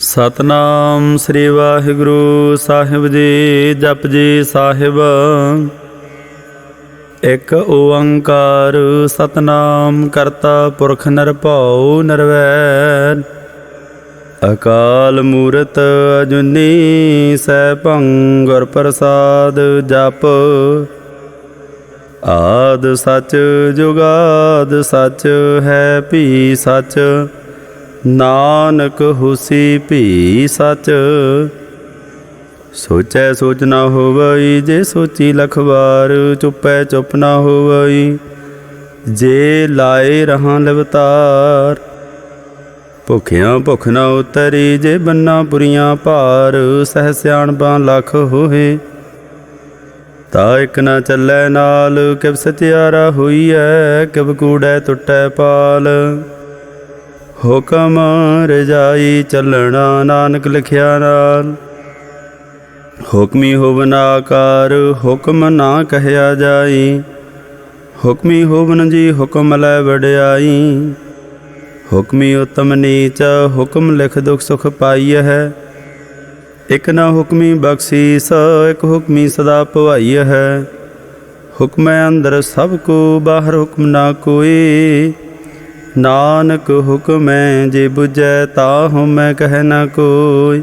ਸਤਨਾਮ ਸ੍ਰੀ ਵਾਹਿਗੁਰੂ ਸਾਹਿਬ ਜੀ। ਜਪ ਜੀ ਸਾਹਿਬ। ਇੱਕ ਓੰਕਾਰ ਸਤਨਾਮ ਕਰਤਾ ਪੁਰਖ ਨਿਰਭਉ ਨਿਰਵੈਰ। ਅਕਾਲ ਮੂਰਤ ਅਜੂਨੀ ਸੈਭੰ ਗੁਰ ਪ੍ਰਸਾਦ। ਜਪ ਆਦਿ ਸਚ ਜੁਗਾਦਿ ਸਚ ਹੈ ਭੀ ਸਚ। ਨਾਨਕ ਹੋਸੀ ਭੀ ਸਚ। ਸੋਚੈ ਸੋਚ ਨਾ ਹੋਵਈ ਜੇ ਸੋਚੀ ਲਖ ਵਾਰ। ਚੁੱਪੈ ਚੁੱਪ ਨਾ ਹੋਵਈ ਜੇ ਲਾਏ ਰਹਾਂ ਲਵਤਾਰ। ਭੁੱਖਿਆਂ ਭੁੱਖ ਨਾ ਉਤਰੀ ਜੇ ਬੰਨਾ ਪੁਰੀਆਂ ਭਾਰ। ਸਹਿ ਸਿਆਣਪਾਂ ਲੱਖ ਹੋਏ ਤਾ ਇੱਕ ਨਾ ਚੱਲੈ ਨਾਲ। ਕਿਵ ਸਚਿਆਰਾ ਹੋਈਐ ਕਿਵ ਕੂੜੈ ਟੁੱਟੈ ਪਾਲ। ਹੁਕਮ ਰਜਾਈ ਚੱਲਣਾ ਨਾਨਕ ਲਿਖਿਆ ਨਾਲ। ਹੁਕਮੀ ਹੋਵਨ ਆਕਾਰ ਹੁਕਮ ਨਾ ਕਹਿਆ ਜਾਈ। ਹੁਕਮੀ ਹੋਵਨ ਜੀ ਹੁਕਮ ਲੈ ਵਡਿਆਈ। ਹੁਕਮੀ ਉਤਮ ਨੀਚ ਹੁਕਮ ਲਿਖ ਦੁਖ ਸੁਖ ਪਾਈਐ ਹੈ। ਇੱਕ ਨਾ ਹੁਕਮੀ ਬਖਸ਼ੀਸ ਇੱਕ ਹੁਕਮੀ ਸਦਾ ਭਵਾਈਐ ਹੈ। ਹੁਕਮੈ ਅੰਦਰ ਸਭ ਕੋ ਬਾਹਰ ਹੁਕਮ ਨਾ ਕੋਈ। ਨਾਨਕ ਹੁਕਮੈ ਜੇ ਬੁਝੈ ਤਾਹੁ ਮੈਂ ਕਹਿ ਨਾ ਕੋਈ।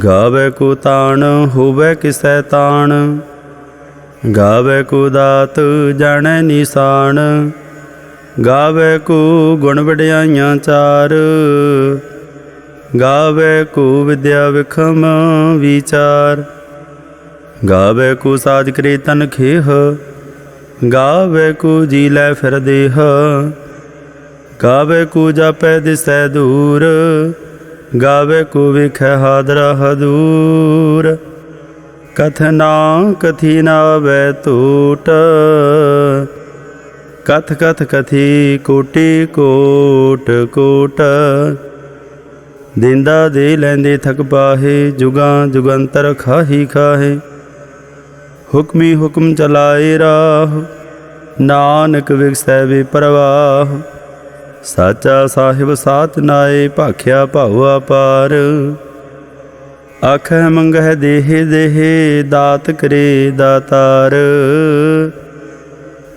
ਗਾਵੇ ਕੋ ਤਾਣ ਹੋਵੇ ਕਿਸੈ ਤਾਣ। ਗਾਵੇ ਕੋ ਦਾਤ ਜਾਣੈ ਨਿਸ਼ਾਨ। ਗਾਵੇ ਕੋ ਗੁਣ ਵਡਿਆਈਆਂ ਚਾਰ। ਗਾਵੇ ਕੋ ਵਿਦਿਆ ਵਿਖਮ ਵਿਚਾਰ। ਗਾਵੇ ਕੋ ਸਾਜ ਕਰੇ ਤਨ ਖੇਹ। ਗਾਵੇ ਕੋ ਜੀ ਲੈ ਫਿਰ ਦੇਹ। ਗਾਵੇ ਕੋ ਜਾਪੈ ਦਿਸੈ ਦੂਰ। ਗਾਵੇ ਕੋ ਵੇਖੈ ਹਾਦਰਾ ਹਦੂਰ। ਕਥ ਨਾ ਕਥੀ ਨਾ ਆਵੈ ਟੂਟ। ਕਥ ਕਥ ਕਥੀ ਕੋਟੀ ਕੋਟ ਕੋਟ। ਦਿੰਦਾ ਦੇ ਲੈਂਦੇ ਥਕ ਪਾਹੇ ਜੁਗਾਂ ਜੁਗੰਤਰ ਖਾਹੀ ਖਾਹੇ। ਹੁਕਮੀ ਹੁਕਮ ਚਲਾਏ ਰਾਹ ਨਾਨਕ ਵਿਗਸੈ ਬੇਪਰਵਾਹ। ਸਾਚਾ ਸਾਹਿਬ ਸਾਥ ਨਾਏ ਭਾਖਿਆ ਭਾਉ ਅਪਾਰ। ਆਖੈ ਮੰਗਹਿ ਦੇਹਿ ਦੇਹਿ ਦਾਤ ਕਰੇ ਦਾਤਾਰ।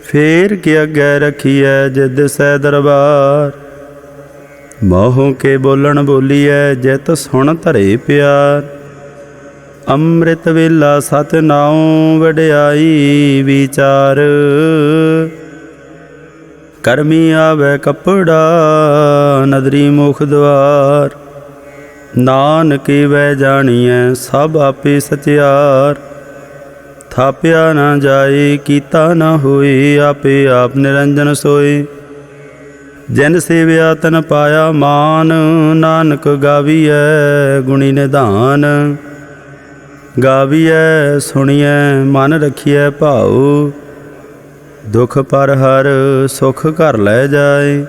ਫੇਰ ਕੇ ਅੱਗੇ ਰਖੀਐ ਜਿਦ ਸੈ ਦਰਬਾਰ। ਮੋਹ ਕੇ ਬੋਲਣ ਬੋਲੀਐ ਜਿਤ ਸੁਣ ਧਰੇ ਪਿਆਰ। ਅੰਮ੍ਰਿਤ ਵੇਲਾ ਸਤਿ ਨਾਉ ਵਡਿਆਈ ਵਿਚਾਰ। ਕਰਮੀ ਆਵੈ ਕੱਪੜਾ ਨਦਰੀ ਮੁਖ ਦੁਆਰ। ਨਾਨਕੇ ਵੈ ਜਾਣੀਐ ਸਭ ਆਪੇ ਸਚਿਆਰ। ਥਾਪਿਆ ਨਾ ਜਾਏ ਕੀਤਾ ਨਾ ਹੋਏ ਆਪੇ ਆਪ ਨਿਰੰਜਨ ਸੋਏ। ਜਿਨ ਸੇਵਿਆ ਤਨ ਪਾਇਆ ਮਾਨ। ਨਾਨਕ ਗਾਵੀਐ ਗੁਣੀ ਨਿਧਾਨ। ਗਾਵੀਐ ਸੁਣੀਐ ਮਨ ਰਖੀਐ ਭਾਉ। ਦੁਖ ਪਰ ਹਰ ਸੁਖ ਘਰ ਲੈ ਜਾਏ।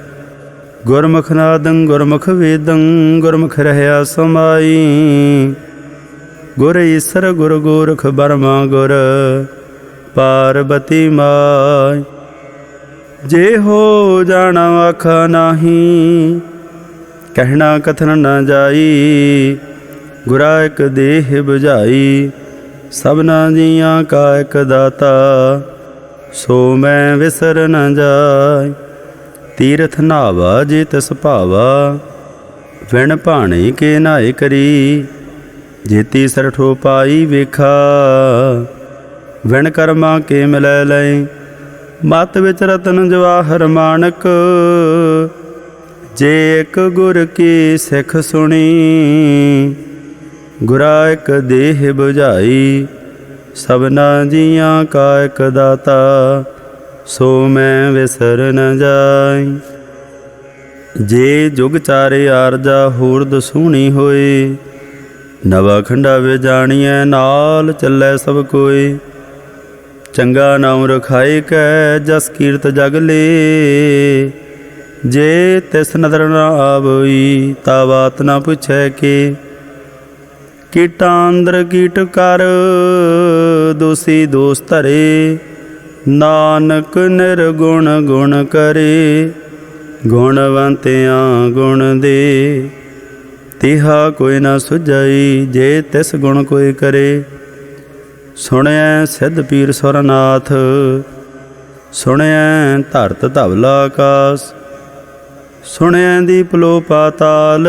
ਗੁਰਮੁਖ ਨਾਦੰ ਗੁਰਮੁਖ ਵੇਦੰ ਗੁਰਮੁਖ ਰਹਿਆ ਸਮਾਈ। ਗੁਰ ਈਸਰ ਗੁਰ ਗੋਰਖ ਬਰਮਾ ਗੁਰ ਪਾਰਬਤੀ ਮਾਈ। ਜੇ ਹੋ ਜਾਣਾ ਆਖਾ ਨਾਹੀ ਕਹਿਣਾ ਕਥਨ ਨਾ ਜਾਈ। ਗੁਰਾ ਇੱਕ ਦੇਹ ਬੁਝਾਈ ਸਭਨਾ ਜੀਆਂ ਕਾ ਇੱਕ ਦਾਤਾ। ਸੋ ਮੈਂ ਵਿਸਰ ਨ ਜਾਇ ਤੀਰਥ ਨਾਵਾ ਜੇ ਤਿਸ ਭਾਵਾ। ਵਿਣ ਭਾਣੇ ਕੇ ਨਾਏ ਕਰੀ ਜੇਤੀ ਸਰਠੋ ਪਾਈ ਵੇਖਾ। ਵਿਣ ਕਰਮਾ ਕੇ ਮਿਲੈ ਲਏ ਮਤ ਵਿੱਚ ਰਤਨ ਜਵਾਹਰ ਮਾਣਕ। ਜੇ ਇੱਕ ਗੁਰ ਕੀ ਸਿੱਖ ਸੁਣੀ ਗੁਰਾ ਇੱਕ ਦੇਹ ਬੁਝਾਈ। ਸਭਨਾ ਜੀਆਂ ਕਾ ਇੱਕ ਦਾਤਾ ਸੋ ਮੈਂ ਵਿਸਰ ਨ ਜਾਈ। ਜੇ ਜੁਗ ਚਾਰੇ ਆਰਜਾ ਹੋਰ ਦਸੂਣੀ ਹੋਏ। ਨਵਾ ਖੰਡਾ ਵੇ ਜਾਣੀਐ ਨਾਲ ਚੱਲੈ ਸਭ ਕੋਏ। ਚੰਗਾ ਨਾਉ ਰਖਾਏ ਕੈ ਜਸ ਕੀਰਤ ਜਗ ਲੇ। ਜੇ ਤਿਸ ਨਦਰ ਨਾ ਆਵਈ ਤਾ ਬਾਤ ਨਾ ਪੁੱਛੈ ਕੇ। ਕੀਟਾਂ ਅੰਦਰ ਕੀਟ ਕਰ ਦੋਸੀ ਦੋਸ ਧਰੇ। ਨਾਨਕ ਨਿਰਗੁਣ ਗੁਣ ਕਰੇ। ਗੁਣਵੰਤਿਆਂ ਗੁਣ ਦੇ तिहा कोई न सुझाई जे तिस गुण कोई करे। सुणिया सिद्ध पीर सुरनाथ सुणिया धरत धवला आकाश। सुणिया दीप लो पाताल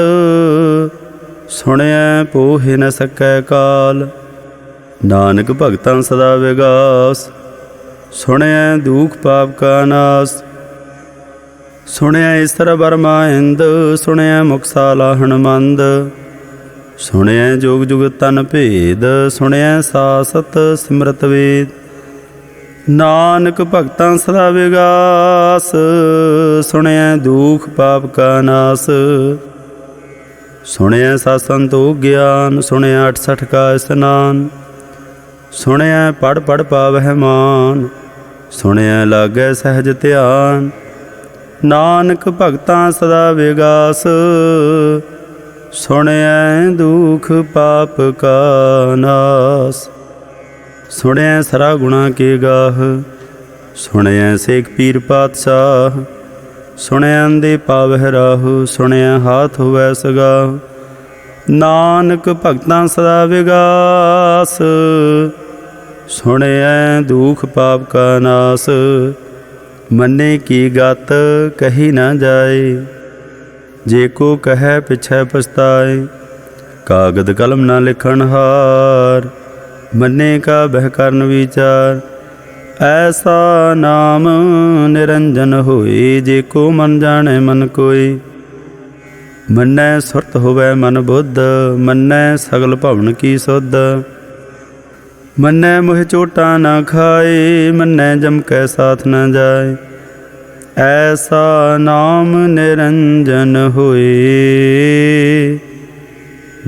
सुणिया पोहे न सकै काल। नानक भगतां सदा विगास सुणिया दुख पाप का नाश। सुणिया ईसर बर्मा इंद सुणिया मुखसाला हनुमंद। सुणिया जोग जुग तन भेद सुणिया सासत सिमरत वेद। नानक भगतां सदा विगास सुणिया दुख पाप का नाश। सुणिया सतसंतो ज्ञान सुणिया 68 का स्नान। सुणिया पढ़ पढ़ पावह मान सुणिया लागै सहज ध्यान। नानक भगतां सदा विगास सुणिया दुख पाप का नाश। सुणिया सरा गुणा के गाह सुणिया सेख पीर पातशाह। सुणिया अंधे पावह राहु सुणिया हाथ होवै सगाह। नानक भगतां सदा विगास सुणिया दुख पाप का नाश। मन्ने की गत कही न जाए जे को कहे पिछै पछताए। कागद कलम न लिखन हार मन्ने का बह करन विचार। ऐसा नाम निरंजन होए जे को मन जाने मन कोई। मन्नै सुरत होवै मन बुद्ध मन्नै सगल भवन की सुध। मन्नै मोह चोटा न खाए मन्नै जम कै साथ न जाए। ऐसा नाम निरंजन होए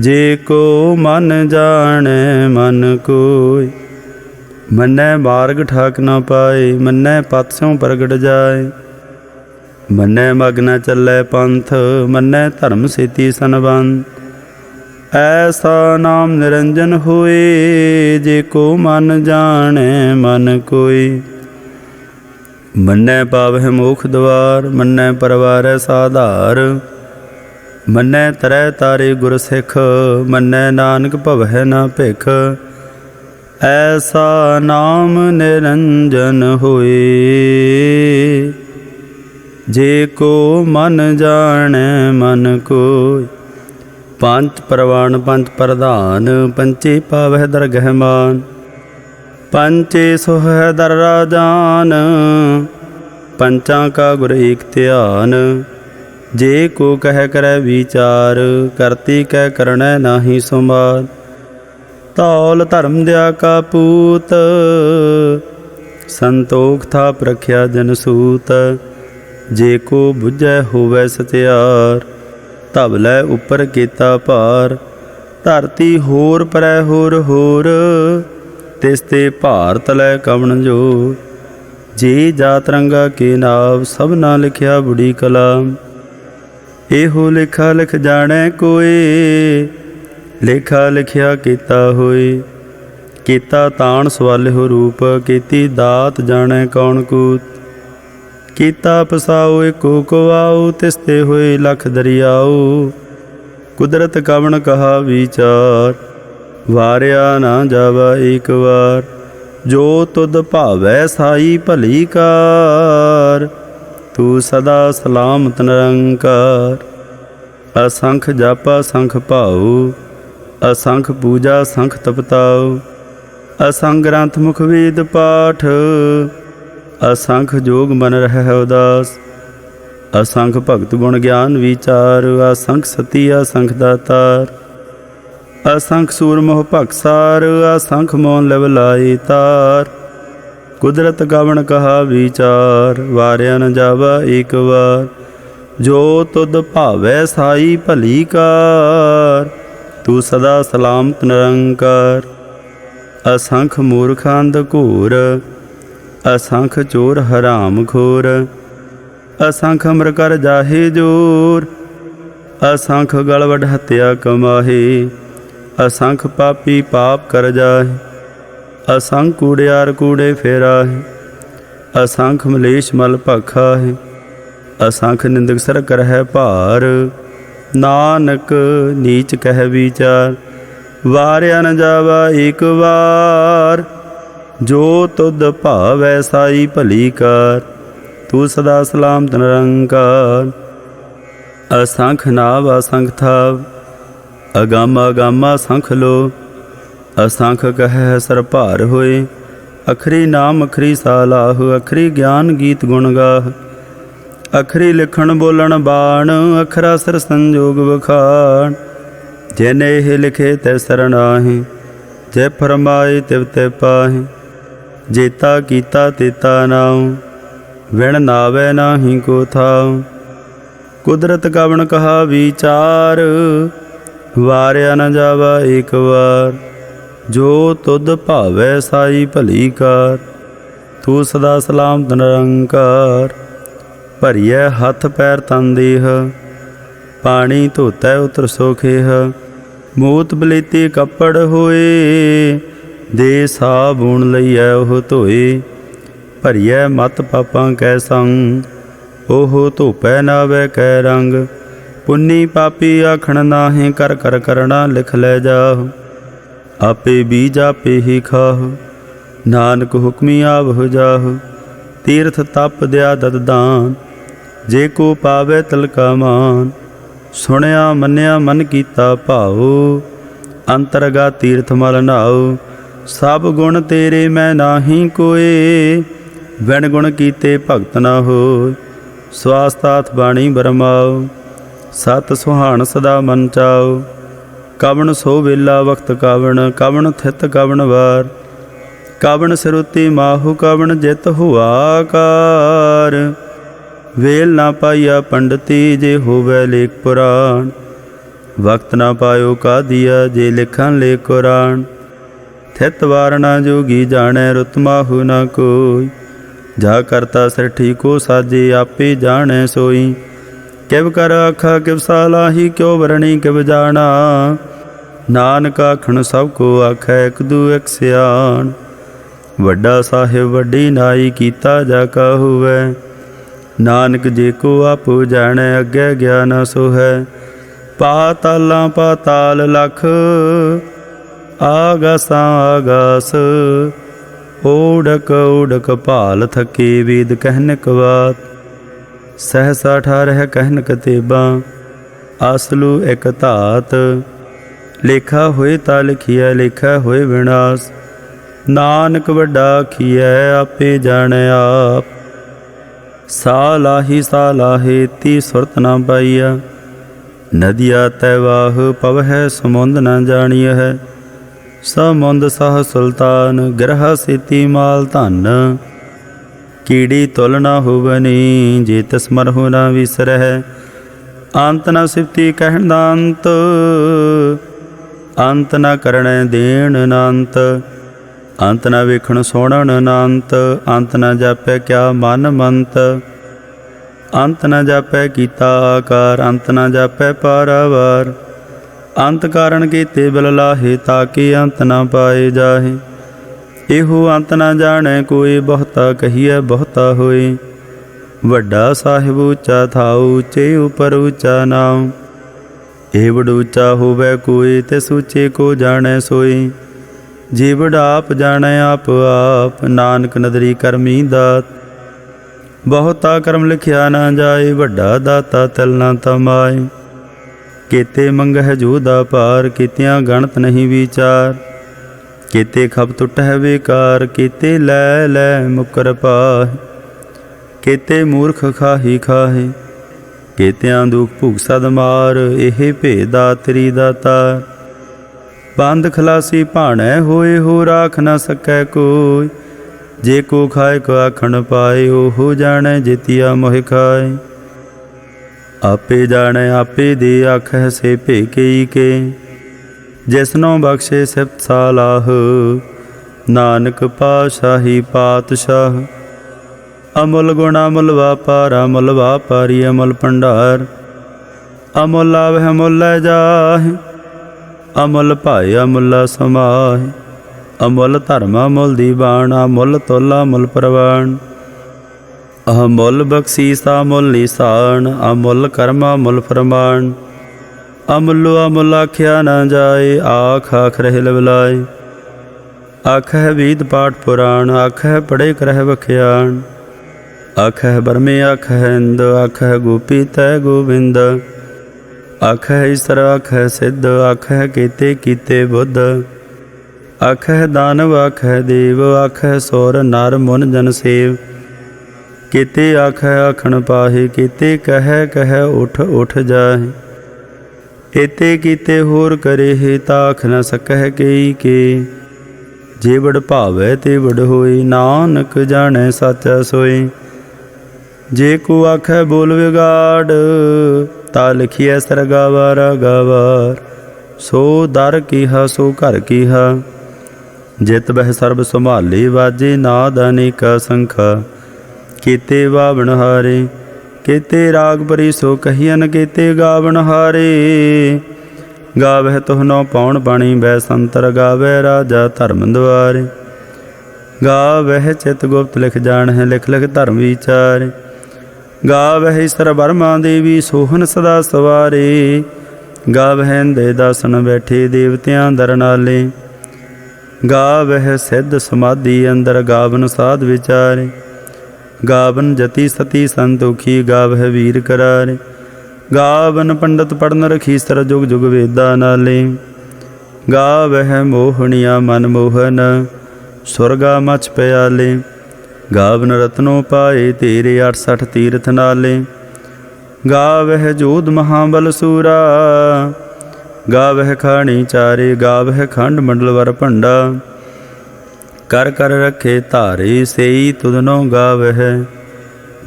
जे को मन जाने मन कोई। मन्नै मार्ग ठाक न पाए मन्नै पथ स्यों प्रगट जाए। मन्नै मग न चलै पंथ मन्नै धर्म सेती सनबंध। ऐसा नाम निरंजन होए जे को मन जाने मन कोई। मन्नै पावह मोख द्वार मन्नै परवारै साधार। मन्नै तरै तारे गुर सिख मन्नै नानक भवै न भिख। ऐसा नाम निरंजन होए जे को मन जाने मन कोई। पंच प्रवान पंच प्रधान पंचे पावह दरगह मान। पंचे सोह दर राजान पंचां का गुर एक ध्यान। जे को कह करे विचार करती कह करनै नाही सुमार। धौल धर्म दया का पूत संतोख था प्रख्या जन सूत। जे को बुझै होवै सत्यार धवलै उपर केता भार। धरती होर परै होर होर तिस ते भार तलै कवन जोर। जे जात रंगा के नाव सबना लिखिया बुढ़ी कलाम। एहो लिखा लिख जाणै कोई लेखा लिखिया कीता होए। कीता ताण सवालिहो रूप कीती दात जाणै कौन कूत। कीता पसाओ एको कुआओ तिसते होए लख दरियाओ। कुदरत कवन कहा विचार वारिया ना जावा एक बार। जो तुद भावै साई भली कार तू सदा सलामत निरंकार। असंख जापा संख भाऊ असंख पूजा संख तपताओ। असंख ग्रंथ मुख वेद पाठ असंख जोग मन रहै उदास। असंख भगत गुण ज्ञान विचार असंख सती असंख दातार। असंख सूर मोह भगसार असंख मौन लिव लाई तार। कुदरत गवन कहा विचार वारिया न जावा एक बार। जो तुद भावै साई भली कार तू सदा सलामत निरंकार। असंख मूर्ख अंध घोर असंख चोर हराम खोर। असंख अमर कर जाहे जोर असंख गल वड हत्या कमाहे। असंख पापी पाप कर जाहे असंख कूड़ियार कूड़े फेराहे। असंख मलेश मल भखा है असंख निंदक सर कर है भार। नानक नीच कह विचार, वारिया न जावा एक बार। जो तुद भावै साई भली कार, तू सदा सलामत निरंकार। असंख नाव असंख थाव, अगामा अगामा संख लो। असंख कह सर भार होए, अखरी नाम अखरी सालाह। अखरी ज्ञान गीत गुण गाह, अखरी लिखण बोलण बाण। अखरा सर संजोग बखान, जैने एह लिखे तै सरनाहे। जै फरमाए तिव तै पाहे, जेता कीता तेता नाउ। विण नावै नाही को थाउ, कुदरत कवन कहा विचार। वारिया न जावा एक बार, जो तुद भावै साई भली कार। तू सदा सलामत निरंकार। भरिए हथ पैर तन देह, पानी धोतै उतर सोखेह। मूत बलेती कपड़ होए, दे साबुण लईऐ ओह धोए। भरिए मत पापां कै संग, ओह धोपै नावै कै रंग। पुन्नी पापी आखण नाहे, कर कर करना लिख लै जाहु। आपे बीज आपे ही खाहु, नानक हुक्मी आवह जाहु। तीर्थ तप दया दत दान, जे को पावै तिलका मान। सुनिया मन्निया मन कीता भाओ, अंतरगा तीर्थ मल नाओ। सब गुण तेरे मैं नाही कोए, बिन गुण कीते भगत न होय। स्वास्थाथ बाणी बरमाओ, सत सुहान सदा मन चाओ। कवन सो वेला वक्त कवन, कवन थित कवन वार। कवन सिरुति माहु, कवन जित हुआ कार। वेल ना पाइया पंडिती, जे होवै लेख पुराण। वक्त ना पायो का दिया, जे लिखन ले कुरान। थित वार ना जोगी जाने, रुत माहु ना कोई। जा करता सृष्टि को साजे, आपे जाने सोई। किव कर आखा किव सालाही, क्यों वरणी किव जाना। नानक आखण सब को आखै, एक दू एक सियाण। वड्डा साहिब वड्डी नाई, कीता जा का होवै। नानक जे को आपो जाने, अग्गै ज्ञान सो है। पातालां पाताल लख, आगासां आगास। ओढ़क ओढ़क भाल थके, वेद कहनक बात। सहसा ठारह कहनक तेबा, आसलू एक धात। लेखा होए ता लिखिया, लेखा होए विनाश। नानक वड्डा आखिया, आपे जाने आप। सालाही सालाहे, ती सुरत न पाइया। नदिया तैवाह, पवह समुंद न जानिय है। समुंद सह सुल्तान, ग्रह सेती माल धन। कीड़ी तुल न होवनी, जे तिस मरहु न विसरह। अंत न सिफती कहण दा अंत, अंत न करणे देण अनंत। अंत न वेखण सुणन अनंत, अंत न जापै क्या मन मंत। अंत न जापै कीता आकार, अंत न जापै पारावार। अंत कारण कीते बिल लाहे, ताके अंत न पाए जाहे। एहो अंत न जाने कोई, बहुता कहिए बहुता होए। वड्डा साहिब ऊँचा थाउ, ऊँचे उपर ऊँचा नाउ। एवड ऊँचा होवै कोई, तिस ऊँचे को जाने सोई। जीवड़ आप जाने आप आप, नानक नदरी करमी दात। बहुता कर्म लिखिया ना जाए, वड्डा दाता तिल ना तमाए। केते मंगह जोदा पार, केतियां गणत नहीं विचार। केते खप टुटह बेकार, केते लै लै मुकर पाहे। केते मूर्ख खाही खाहे, केतियां दुख भुग सद मार। एह भेदा तरी दातार, बंद खलासी भाणै होए। हो राख न सकै कोई, जे को खाए को आखण पाए। ओहो जाने जितिया मोह खाए। आपे जाने आपे दे, आखै से भेकई के। जिसनों बख्शे सिफत सालाह, नानक पाशाही पातशाह। अमुल गुण अमुल वापार, अमुल वापारी अमुल भंडार। अमुल आवह अमुल लै जाहे, अमुल भाए अमुला समाहे। अमुल धर्म अमुल दीवान, अमुल तुल अमुल प्रवान। अमुल बख्शीस अमुल निशान, अमुल कर्म अमुल फरमान। अमुलो अमुल आख्या न जाए, आख आख रहे लवलाए। आख है वेद पाठ पुराण, आख है पढ़े करह बख्याण। आख है बरमे आख है इंद, आख है गोपी तय गोविंद। आख है ईसर आख है सिद्ध, आख है केते कीते बुद्ध। आख है दानव आख है देव, आख है सौर नर मुन जन सेव। केते आख है आखण पाहे, केते कह कह उठ उठ जाहे। एते कीते होर करे हे, ताख न सकह केई के। जे बड़ भावै ते बड़ होए, नानक जाणै साचा सोए। जे को आखै बोल विगाड़, ता लिखिए सरगावार गावार। सो दर कीहा सो घर कीहा, जित बह सर्ब संभाले। वाजे नाद अनेका संखा, केते वावण हारे। केते राग परी सो कहियन, केते गावण हारे। गावह तुह नौ पाउण बाणी, बै संतर गावै राजा धर्म द्वारे। गावह चित गुप्त लिख जाणह, लिख लिख धर्म विचारे। गावह ईसर बर्मा देवी, सोहन सदा सवारे। गावह इंदे दासन बैठे, देवतियां दर नाले। गावह सिद्ध समाधि अंदर, गावन साध विचारे। गावन जति सती संतोखी, गावह वीर करारे। गावन पंडित पढ़न रखीसर, जुग जुग वेदा नाले। गावह मोहनिया मन मोहन, सुरगा मछ प्याले। गावन रत्नों पाए तेरे, 68 तीर्थ नाले। गावह जोध महाबल सूरा, गावह खाणी चारे। गावह खंड मंडल वर भंडा, कर कर रखे धारे। सेई तुधनो गावह,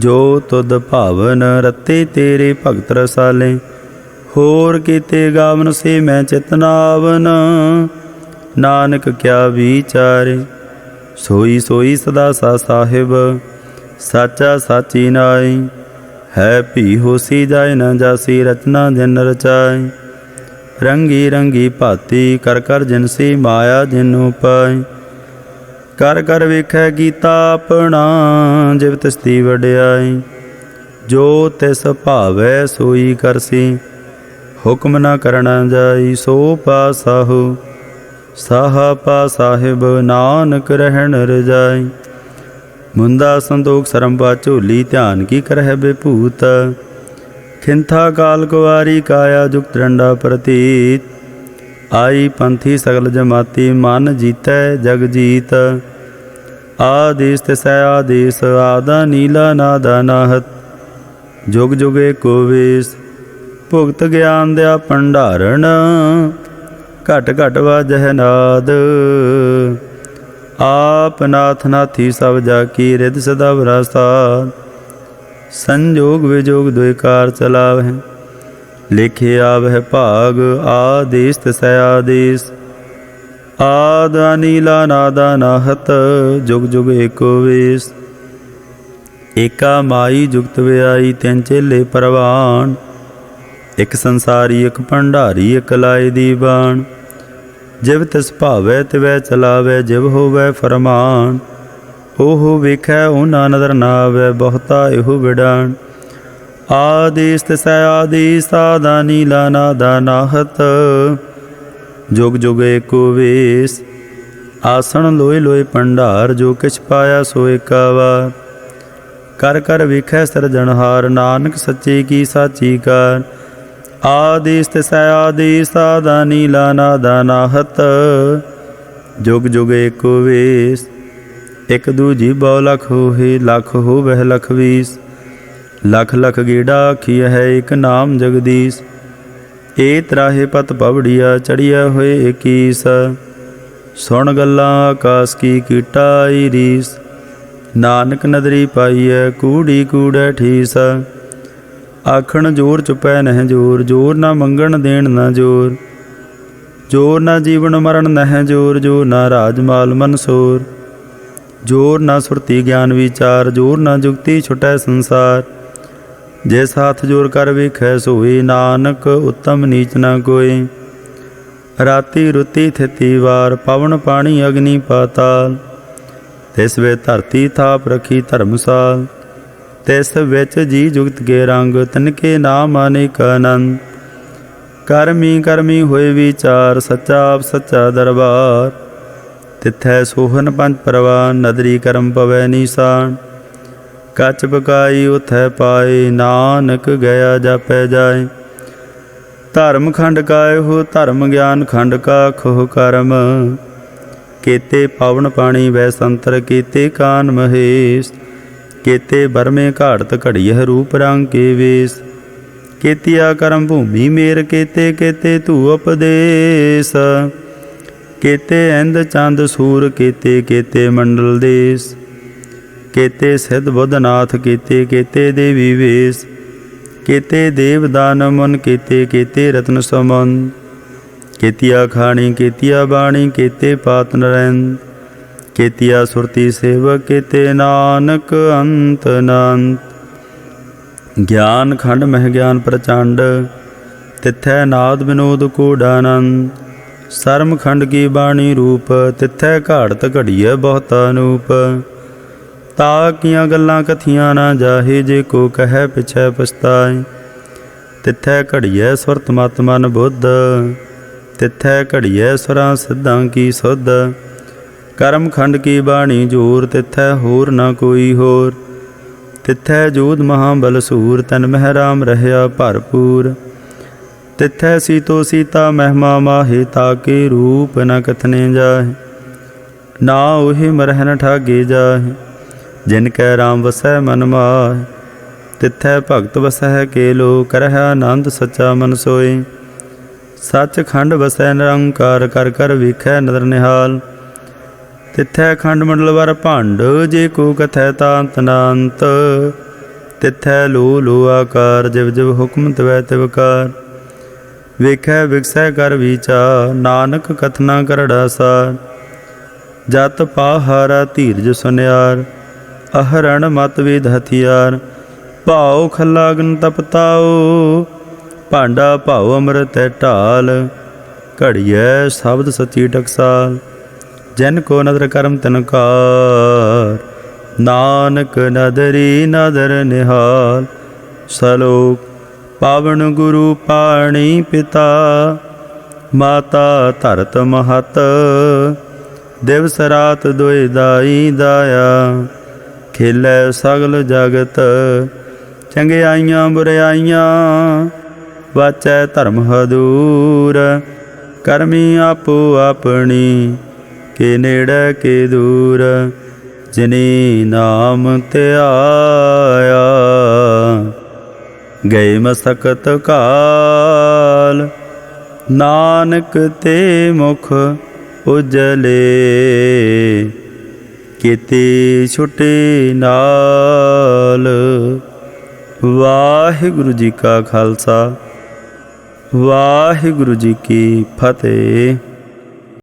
जो तुद भावन। रते तेरे भगत रसाले, होर कीते गावन से मैं चितनावन। नानक क्या विचारे, सोई सोई सदा सा साहिब। साचा साची नाई, है भी होसी जाए न जासी। रचना जिन रचाए, रंगी रंगी भाती। कर कर जिनसी माया जिनु पाए। कर कर वेखै कीता अपना, जिव तिसदी वड्याई। जो तिस भावै सोई करसी, हुक्म न करना जाई। सो पा साहु, साहा पा साहिब। नानक रहन रजाई। मुंदा संतोख सरम पा झोली, ध्यान की करह बेभूत। खिंथा काल कुवारी, काया जुगत रंडा प्रतीत। आई पंथी सगल जमाती, मन जीतै जग जीत। आदेश तिसै आदेश, आदा नीला नादा नाहत। जुग जुग एको वेश, भुगत ज्ञान दया भंडारण। घट घट वाजह नाद, आप नाथ नाथी सब जाकी। रिद सदा विरासाद, संजोग विजोग दुई कार चलावह। लिखे आवह भाग, आदेश तिसै आदेश। आद नीला नादा नाहत, जुग जुग एको वेश। एका माई जुगत व्याई, तिन चेले परवान। एक संसारी एक भंडारी, एक लाए दीवान। जिव तिस भावै तिवै चलावै, जिव होवै फरमान। ओहो वेखै ओना नदर ना आवै, बहुता एहो विडान। आदेश तिसै आदेश, आदा नीला नादा नाहत। जुग जुग एको वेश, आसन लोए लोए भंडार। जो किछ पाया सो एका वार। कर कर वेखै सिरजनहार, नानक सच्चे की साची कार। आदेश तिसै आदेश, आदा नीला नादा नाहत। जुग जुग एको वेश, एक दूजी बौ लख होहे। लख होवह लख बीस, लख लख गेड़ा आखिया है। एक नाम जगदीश, ए त्राहे पत पवड़िया। चढ़िया होए एकीस, सुन गल्लां आकाश की कीटाई रीस। नानक नदरी पाईऐ, कूड़ी कूड़ै ठीस। आखण जोर चुपै नह जोर, जोर ना मंगण देण ना जोर। जोर ना जीवन मरण नह जोर, जोर ना राजमाल मनसोर। जोर ना सुरती ज्ञान विचार, जोर ना जुगती छुटै संसार। जिस हाथ जोर कर वेखै सोए, नानक उत्तम नीच न कोई। राति रुति थिति वार, पवन पानी अग्नि पाताल। तिस वे धरती थाप रखी धर्मसाल। तिस विच जी जुगत के रंग, तिनके नाम अनेक आनंद। ਕਰਮੀ ਕਰਮੀ ਹੋਏ ਵਿਚਾਰ, ਸੱਚਾ ਆਪ ਸੱਚਾ ਦਰਬਾਰ। ਤਿੱਥੈ ਸੋਹਨ ਪੰਜ ਪਰਵਾਨ, ਨਦਰੀ ਕਰਮ ਪਵੈ ਨੀਸਾਨ। ਕੱਚ ਬਕਾਈ ਉਥੈ ਪਾਏ, ਨਾਨਕ ਗਿਆ ਜਾਪੈ ਜਾਏ। ਧਰਮ ਖੰਡ ਕਾਇ ਹੋ ਧਰਮ ਗਿਆਨ, ਖੰਡ ਕਾ ਖੋਹ ਕਰਮ। केते पावन पाणी वै संतर, केते कान महेश। केते बरमे घाड़त घड़ियह, रूप रंग के वेश। केतिया करम भूमि मेर, केते केते धू उपदेश। केते इंद चंद सूर, केते केते मंडल देश। केते सिद्ध बुद्धनाथ, केते केते देवी वेश। केते देव दान मुन, केते केते रत्न समन। केतिया खाणी केतिया बाणी, केते पात नरैंद। केतिया सुरती सेवक, केते नानक अंत अनंत। ज्ञान खंड मह ज्ञान प्रचंड, तिथै नाद विनोद कूडानंद। सरम खंड की बाणी रूप, तिथै घाड़त घड़िय बहुत अनूप। ता किया गल्लां कथियां ना जाहे, जे को कह पिछै पछताए। तिथै घड़िय सुरत मत मन बुद्ध, तिथै घड़िय सुरां सिद्धां की सुध। करम खंड की बाणी जोर, तिथै होर न कोई होर। तिथै जोध महाबल सूर, तन मह राम रहया भरपूर। तिथै सीतो सीता महिमा माहे, ताके रूप न कथने जाहे। ना ओहि मरह न ठागे जाहे, जिनकै राम वसै मन माहे। तिथै भगत वसै केलो, करह आनंद सच्चा मन सोए। सच खंड वसै निरंकार, कर कर वेखै नदर निहाल। तिथै खंड मंडल वर भंड, जे को कथै तांत नांत। तिथै लो लो आकार, जिव जिव हुक्म तिवै तिवकार। वेखै विकसै कर विचार, नानक कथना करड़ा सार। जत पाहारा धीरज सुनियार, अहरण मत वेद हथियार। भाओ खला अग्न तपताओ, भांडा भाओ अमृत है ढाल। घड़िय शब्द सची टकसाल, जिन को नदर करम तिनकार। नानक नदरी नदर निहाल। सलोक पावन गुरु पाणी पिता, माता धरत महत। दिवस रात दोए दाई दाया, खेलै सगल जगत। चंगियाइयां बुराइयां, वाचै धर्म हदूर। करमी आपो अपनी, के नेड़े के दूर। जिनी नाम त्याया, गए मसकत काल। नानक ते मुख उजले, केते छुटे नाल। वाहिगुरु जी का खालसा, वाहिगुरु जी की फतेह।